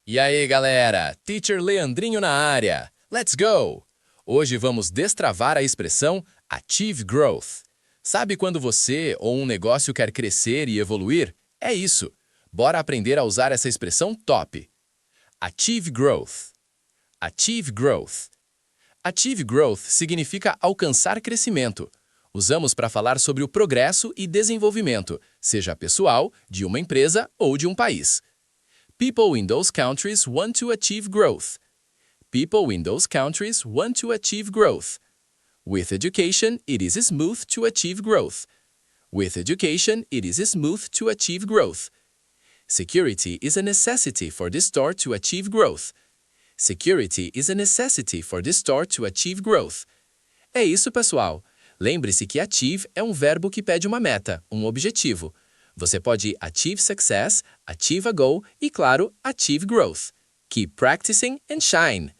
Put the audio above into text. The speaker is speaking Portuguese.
E aí, galera? Teacher Leandrinho na área. Let's go! Hoje vamos destravar a expressão Achieve Growth. Sabe quando você ou um negócio quer crescer e evoluir? É isso. Bora aprender a usar essa expressão top. Achieve Growth. Achieve Growth. Achieve Growth significa alcançar crescimento. Usamos para falar sobre o progresso e desenvolvimento, seja pessoal, de uma empresa ou de um país. People in those countries want to achieve growth. People in those countries want to achieve growth. With education, it is smooth to achieve growth. With education, it is smooth to achieve growth. Security is a necessity for the store to achieve growth. Security is a necessity for the store to achieve growth. É isso, pessoal. Lembre-se que achieve é um verbo que pede uma meta, um objetivo. Você pode achieve success, achieve a goal e, claro, achieve growth. Keep practicing and shine!